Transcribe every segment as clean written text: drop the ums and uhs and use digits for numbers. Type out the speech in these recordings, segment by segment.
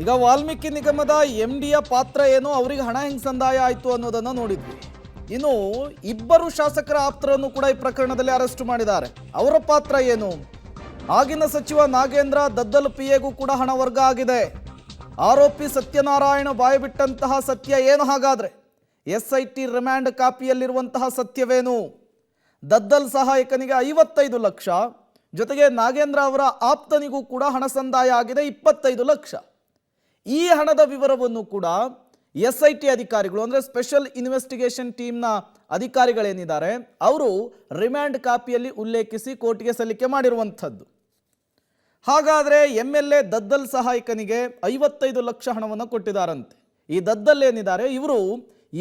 ಈಗ ವಾಲ್ಮೀಕಿ ನಿಗಮದ MDಯ ಪಾತ್ರ ಏನು, ಅವರಿಗೆ ಹಣ ಹೆಂಗ್ ಸಂದಾಯ ಆಯಿತು ಅನ್ನೋದನ್ನ ನೋಡಿದ್ವಿ. ಇನ್ನು ಇಬ್ಬರು ಶಾಸಕರ ಆಪ್ತರನ್ನು ಕೂಡ ಈ ಪ್ರಕರಣದಲ್ಲಿ ಅರೆಸ್ಟ್ ಮಾಡಿದ್ದಾರೆ. ಅವರ ಪಾತ್ರ ಏನು? ಆಗಿನ ಸಚಿವ ನಾಗೇಂದ್ರ ದದ್ದಲ್ PAಗೂ ಕೂಡ ಹಣ ವರ್ಗ ಆಗಿದೆ. ಆರೋಪಿ ಸತ್ಯನಾರಾಯಣ ಬಾಯ್ಬಿಟ್ಟಂತಹ ಸತ್ಯ ಏನು ಹಾಗಾದ್ರೆ? SIT ರಿಮ್ಯಾಂಡ್ ಕಾಪಿಯಲ್ಲಿರುವಂತಹ ಸತ್ಯವೇನು? ದದ್ದಲ್ ಸಹಾಯಕನಿಗೆ 55 ಲಕ್ಷ, ಜೊತೆಗೆ ನಾಗೇಂದ್ರ ಅವರ ಆಪ್ತನಿಗೂ ಕೂಡ ಹಣ ಸಂದಾಯ ಆಗಿದೆ 25 ಲಕ್ಷ. ಈ ಹಣದ ವಿವರವನ್ನು ಕೂಡ SIT ಅಧಿಕಾರಿಗಳು ಅಂದರೆ ಸ್ಪೆಷಲ್ ಇನ್ವೆಸ್ಟಿಗೇಷನ್ ಟೀಮ್ನ ಅಧಿಕಾರಿಗಳೇನಿದ್ದಾರೆ ಅವರು ರಿಮ್ಯಾಂಡ್ ಕಾಪಿಯಲ್ಲಿ ಉಲ್ಲೇಖಿಸಿ ಕೋರ್ಟ್ಗೆ ಸಲ್ಲಿಕೆ ಮಾಡಿರುವಂಥದ್ದು. ಹಾಗಾದರೆ MLA ದದ್ದಲ್ ಸಹಾಯಕನಿಗೆ 55 ಲಕ್ಷ ಹಣವನ್ನು ಕೊಟ್ಟಿದ್ದಾರಂತೆ. ಈ ದದ್ದಲ್ ಏನಿದ್ದಾರೆ ಇವರು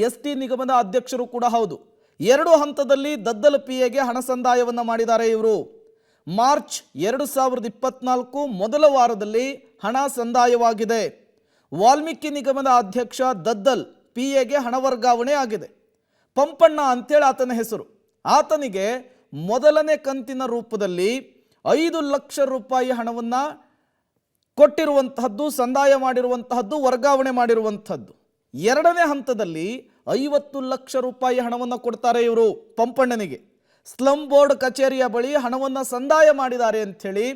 ST ನಿಗಮದ ಅಧ್ಯಕ್ಷರು ಕೂಡ ಹೌದು. 2 ಹಂತದಲ್ಲಿ ದದ್ದಲ್ PAಗೆ ಹಣ ಸಂದಾಯವನ್ನು ಮಾಡಿದ್ದಾರೆ ಇವರು. ಮಾರ್ಚ್ 2024 ಮೊದಲ ವಾರದಲ್ಲಿ ಹಣ ಸಂದಾಯವಾಗಿದೆ. ವಾಲ್ಮೀಕಿ ನಿಗಮದ ಅಧ್ಯಕ್ಷ ದದ್ದಲ್ PAಗೆ ಹಣ ವರ್ಗಾವಣೆ ಆಗಿದೆ. ಪಂಪಣ್ಣ ಅಂತೇಳಿ ಆತನ ಹೆಸರು. ಆತನಿಗೆ ಮೊದಲನೇ ಕಂತಿನ ರೂಪದಲ್ಲಿ 5 ಲಕ್ಷ ರೂಪಾಯಿ ಹಣವನ್ನು ಕೊಟ್ಟಿರುವಂತಹದ್ದು, ಸಂದಾಯ ಮಾಡಿರುವಂತಹದ್ದು, ವರ್ಗಾವಣೆ ಮಾಡಿರುವಂಥದ್ದು. 2ನೇ ಹಂತದಲ್ಲಿ 50 ಲಕ್ಷ ರೂಪಾಯಿ ಹಣವನ್ನು ಕೊಡ್ತಾರೆ ಇವರು ಪಂಪಣ್ಣನಿಗೆ. ಸ್ಲಮ್ ಬೋರ್ಡ್ ಕಚೇರಿಯ ಬಳಿ ಹಣವನ್ನು ಸಂದಾಯ ಮಾಡಿದ್ದಾರೆ ಅಂಥೇಳಿ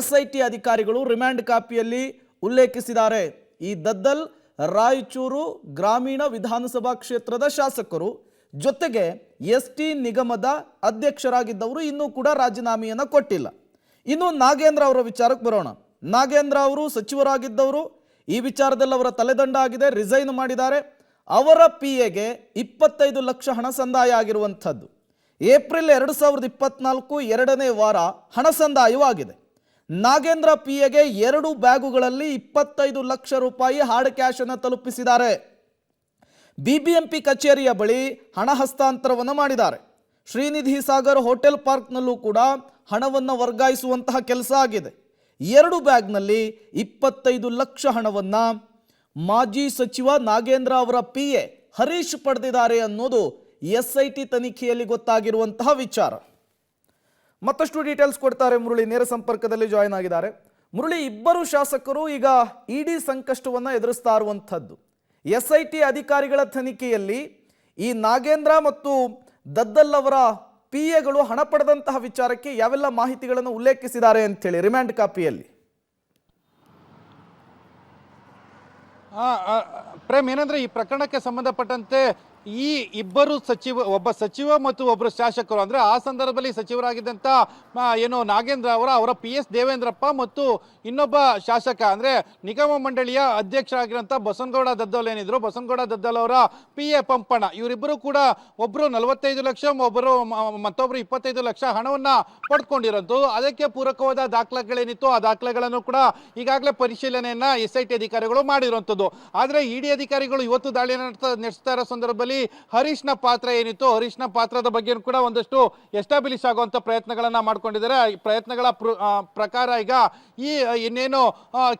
SIT ಅಧಿಕಾರಿಗಳು ರಿಮ್ಯಾಂಡ್ ಕಾಪಿಯಲ್ಲಿ ಉಲ್ಲೇಖಿಸಿದ್ದಾರೆ. ಈ ದದ್ದಲ್ ರಾಯಚೂರು ಗ್ರಾಮೀಣ ವಿಧಾನಸಭಾ ಕ್ಷೇತ್ರದ ಶಾಸಕರು, ಜೊತೆಗೆ ST ನಿಗಮದ ಅಧ್ಯಕ್ಷರಾಗಿದ್ದವರು, ಇನ್ನೂ ಕೂಡ ರಾಜೀನಾಮೆಯನ್ನು ಕೊಟ್ಟಿಲ್ಲ. ಇನ್ನು ನಾಗೇಂದ್ರ ಅವರ ವಿಚಾರಕ್ಕೆ ಬರೋಣ. ನಾಗೇಂದ್ರ ಅವರು ಸಚಿವರಾಗಿದ್ದವರು, ಈ ವಿಚಾರದಲ್ಲಿ ಅವರ ತಲೆದಂಡ ಆಗಿದೆ, ರಿಸೈನ್ ಮಾಡಿದ್ದಾರೆ. ಅವರ PAಗೆ 25 ಲಕ್ಷ ಹಣ ಸಂದಾಯ ಆಗಿರುವಂಥದ್ದು. ಏಪ್ರಿಲ್ 2024 2ನೇ ವಾರ ಹಣ ಸಂದಾಯವಾಗಿದೆ. ನಾಗೇಂದ್ರ PAಗೆ 2 ಬ್ಯಾಗುಗಳಲ್ಲಿ 25 ಲಕ್ಷ ರೂಪಾಯಿ ಹಾರ್ಡ್ ಕ್ಯಾಶ್ ಅನ್ನು ತಲುಪಿಸಿದ್ದಾರೆ. BBMP ಕಚೇರಿಯ ಬಳಿ ಹಣ ಹಸ್ತಾಂತರವನ್ನು ಮಾಡಿದ್ದಾರೆ. ಶ್ರೀನಿಧಿ ಸಾಗರ್ ಹೋಟೆಲ್ ಪಾರ್ಕ್ನಲ್ಲೂ ಕೂಡ ಹಣವನ್ನು ವರ್ಗಾಯಿಸುವಂತಹ ಕೆಲಸ ಆಗಿದೆ. 2 ಬ್ಯಾಗ್ನಲ್ಲಿ 25 ಲಕ್ಷ ಹಣವನ್ನು ಮಾಜಿ ಸಚಿವ ನಾಗೇಂದ್ರ ಅವರ PA ಹರೀಶ್ ಪಡೆದಿದ್ದಾರೆ ಅನ್ನೋದು SIT ತನಿಖೆಯಲ್ಲಿ ಗೊತ್ತಾಗಿರುವಂತಹ ವಿಚಾರ. ಮತ್ತಷ್ಟು ಡೀಟೇಲ್ಸ್ ಕೊಡ್ತಾರೆ ಮುರಳಿ, ನೇರ ಸಂಪರ್ಕದಲ್ಲಿ ಜಾಯಿನ್ ಆಗಿದ್ದಾರೆ. ಮುರಳಿ, ಇಬ್ಬರು ಶಾಸಕರು ಈಗ ED ಸಂಕಷ್ಟವನ್ನು ಎದುರಿಸ್ತಾ ಇರುವಂಥದ್ದು. SIT ಅಧಿಕಾರಿಗಳ ತನಿಖೆಯಲ್ಲಿ ಈ ನಾಗೇಂದ್ರ ಮತ್ತು ದದ್ದಲ್ ಅವರ PAಗಳು ಹಣ ಪಡೆದಂತಹ ವಿಚಾರಕ್ಕೆ ಯಾವೆಲ್ಲ ಮಾಹಿತಿಗಳನ್ನು ಉಲ್ಲೇಖಿಸಿದ್ದಾರೆ ಅಂತೇಳಿ ರಿಮ್ಯಾಂಡ್ ಕಾಪಿಯಲ್ಲಿ? ಪ್ರೇಮ್, ಏನಂದ್ರೆ ಈ ಪ್ರಕರಣಕ್ಕೆ ಸಂಬಂಧಪಟ್ಟಂತೆ ಈ ಇಬ್ಬರು ಒಬ್ಬ ಸಚಿವ ಮತ್ತು ಒಬ್ಬರು ಶಾಸಕರು, ಅಂದರೆ ಆ ಸಂದರ್ಭದಲ್ಲಿ ಸಚಿವರಾಗಿದ್ದಂಥ ಏನು ನಾಗೇಂದ್ರ ಅವರ PS ದೇವೇಂದ್ರಪ್ಪ ಮತ್ತು ಇನ್ನೊಬ್ಬ ಶಾಸಕ ಅಂದರೆ ನಿಗಮ ಮಂಡಳಿಯ ಅಧ್ಯಕ್ಷರಾಗಿರೋಂಥ ಬಸನಗೌಡ ದದ್ದಲ್ ಏನಿದ್ರು, ಬಸನಗೌಡ ದದ್ದಲ್ ಅವರ PA ಪಂಪಣ್ಣ, ಇವರಿಬ್ಬರು ಕೂಡ ಒಬ್ಬರು 45 ಲಕ್ಷ, ಮತ್ತೊಬ್ಬರು 25 ಲಕ್ಷ ಹಣವನ್ನು ಪಡೆದುಕೊಂಡಿರೋದು. ಅದಕ್ಕೆ ಪೂರಕವಾದ ದಾಖಲೆಗಳೇನಿತ್ತು ಆ ದಾಖಲೆಗಳನ್ನು ಕೂಡ ಈಗಾಗಲೇ ಪರಿಶೀಲನೆಯನ್ನು SIT ಅಧಿಕಾರಿಗಳು ಮಾಡಿರುವಂಥದ್ದು. ಆದರೆ ED ಅಧಿಕಾರಿಗಳು ಇವತ್ತು ದಾಳಿಯನ್ನು ನಡೆಸ್ತಾ ಇರೋ ಸಂದರ್ಭದಲ್ಲಿ ಹರೀಶ್ನ ಪಾತ್ರ ಏನಿತ್ತು, ಹರೀಶ್ನ ಪಾತ್ರದ ಬಗ್ಗೆ ಕೂಡ ಒಂದಷ್ಟು ಎಸ್ಟಾಬ್ಲಿಷ್ ಆಗುವಂತ ಪ್ರಯತ್ನಗಳನ್ನ ಮಾಡ್ಕೊಂಡಿದ್ದಾರೆ. ಪ್ರಯತ್ನಗಳ ಪ್ರಕಾರ ಈಗ ಈ ಇನ್ನೇನು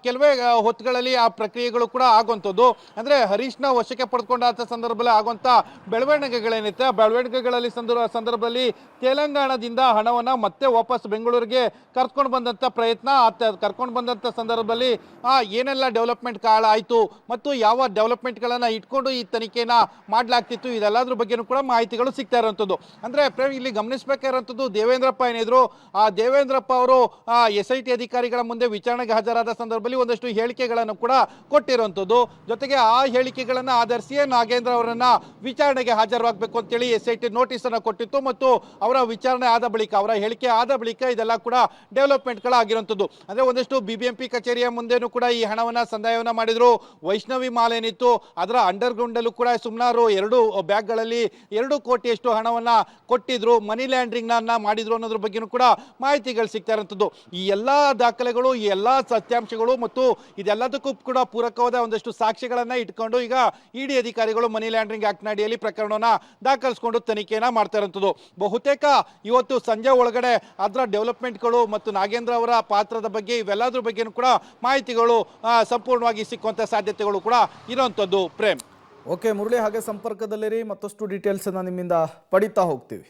ಕೆಲವೇ ಹೊತ್ತುಗಳಲ್ಲಿ ಆ ಪ್ರಕ್ರಿಯೆಗಳು ಕೂಡ ಆಗುವಂಥದ್ದು. ಅಂದ್ರೆ ಹರೀಶ್ನ ವಶಕ್ಕೆ ಪಡೆದುಕೊಂಡಂತ ಸಂದರ್ಭದಲ್ಲಿ ಆಗುವಂತ ಬೆಳವಣಿಗೆಗಳೇನಿತ್ತು, ಬೆಳವಣಿಗೆಗಳಲ್ಲಿ ಸಂದರ್ಭದಲ್ಲಿ ತೆಲಂಗಾಣದಿಂದ ಹಣವನ್ನ ಮತ್ತೆ ವಾಪಸ್ ಬೆಂಗಳೂರಿಗೆ ಕರ್ಕೊಂಡು ಬಂದಂತ ಪ್ರಯತ್ನ, ಕರ್ಕೊಂಡು ಬಂದಂತ ಸಂದರ್ಭದಲ್ಲಿ ಏನೆಲ್ಲ ಡೆವಲಪ್ಮೆಂಟ್ ಆಯಿತು ಮತ್ತು ಯಾವ ಡೆವಲಪ್ಮೆಂಟ್ಗಳನ್ನು ಇಟ್ಕೊಂಡು ಈ ತನಿಖೆನ ಮಾಡಲಾಗ್ತಿತ್ತು, ಇದೆಲ್ಲದ್ರ ಬಗ್ಗೆನೂ ಕೂಡ ಮಾಹಿತಿಗಳು ಸಿಗ್ತಾ ಇರುವಂಥದ್ದು. ಅಂದರೆ ಇಲ್ಲಿ ಗಮನಿಸಬೇಕಾಗಿರುವಂಥದ್ದು, ದೇವೇಂದ್ರಪ್ಪ ಏನಿದ್ರು, ಆ ದೇವೇಂದ್ರಪ್ಪ ಅವರು SIT ಅಧಿಕಾರಿಗಳ ಮುಂದೆ ವಿಚಾರಣೆಗೆ ಹಾಜರಾದ ಸಂದರ್ಭದಲ್ಲಿ ಒಂದಷ್ಟು ಹೇಳಿಕೆಗಳನ್ನು ಕೂಡ ಕೊಟ್ಟಿರುವಂಥದ್ದು. ಜೊತೆಗೆ ಆ ಹೇಳಿಕೆಗಳನ್ನು ಆಧರಿಸಿಯೇ ನಾಗೇಂದ್ರ ಅವರನ್ನ ವಿಚಾರಣೆಗೆ ಹಾಜರಾಗಬೇಕು ಅಂತೇಳಿ SIT ನೋಟಿಸನ್ನು ಕೊಟ್ಟಿತ್ತು ಮತ್ತು ಅವರ ವಿಚಾರಣೆ ಆದ ಬಳಿಕ, ಅವರ ಹೇಳಿಕೆ ಆದ ಬಳಿಕ ಇದೆಲ್ಲ ಕೂಡ ಡೆವಲಪ್ಮೆಂಟ್ಗಳಾಗಿರುವಂಥದ್ದು. ಅಂದರೆ ಒಂದಷ್ಟು BBMP ಕಚೇರಿಯ ಮುಂದೆನೂ ಕೂಡ ಈ ಹಣವನ್ನು ಸಂದಾಯವನ್ನು ಮಾಡಿದ್ರು. ವೈಷ್ಣವಿ ಮಾಲ್ ಏನಿತ್ತು ಅದರ ಅಂಡರ್ಗ್ರೌಂಡ್ ಅಲ್ಲೂ ಕೂಡ ಸುಮಾರು 2 ಬ್ಯಾಗ್ಗಳಲ್ಲಿ 2 ಕೋಟಿಯಷ್ಟು ಹಣವನ್ನು ಕೊಟ್ಟಿದ್ರು, ಮನಿ ಲ್ಯಾಂಡ್ರಿಂಗ್ ಮಾಡಿದ್ರು ಅನ್ನೋದ್ರ ಬಗ್ಗೆನೂ ಕೂಡ ಮಾಹಿತಿಗಳು ಸಿಗ್ತಾ ಇರುವಂಥದ್ದು. ಈ ಎಲ್ಲ ದಾಖಲೆಗಳು, ಈ ಎಲ್ಲ ಸತ್ಯಾಂಶಗಳು ಮತ್ತು ಇದೆಲ್ಲದಕ್ಕೂ ಕೂಡ ಪೂರಕವಾದ ಒಂದಷ್ಟು ಸಾಕ್ಷ್ಯಗಳನ್ನು ಇಟ್ಕೊಂಡು ಈಗ ED ಅಧಿಕಾರಿಗಳು ಮನಿ ಲ್ಯಾಂಡ್ರಿಂಗ್ ಆಕ್ಟ್ ಅಡಿಯಲ್ಲಿ ಪ್ರಕರಣವನ್ನು ದಾಖಲಿಸಿಕೊಂಡು ತನಿಖೆಯನ್ನು ಮಾಡ್ತಾ ಇರುವಂಥದ್ದು. ಬಹುತೇಕ ಇವತ್ತು ಸಂಜೆ ಒಳಗಡೆ ಅದರ ಡೆವಲಪ್ಮೆಂಟ್ಗಳು ಮತ್ತು ನಾಗೇಂದ್ರ ಅವರ ಪಾತ್ರದ ಬಗ್ಗೆ ಇವೆಲ್ಲದ್ರ ಬಗ್ಗೆನೂ ಕೂಡ ಮಾಹಿತಿಗಳು ಸಂಪೂರ್ಣವಾಗಿ ಸಿಕ್ಕುವಂಥ ಸಾಧ್ಯತೆಗಳು ಕೂಡ ಇರುವಂಥದ್ದು. ಪ್ರೇಮ್, ಓಕೆ ಮುರಳಿ, ಹಾಗೆ ಸಂಪರ್ಕದಲ್ಲಿರಿ, ಮತ್ತಷ್ಟು ಡೀಟೇಲ್ಸನ್ನು ನಿಮ್ಮಿಂದ ಪಡಿತಾ ಹೋಗ್ತೀವಿ.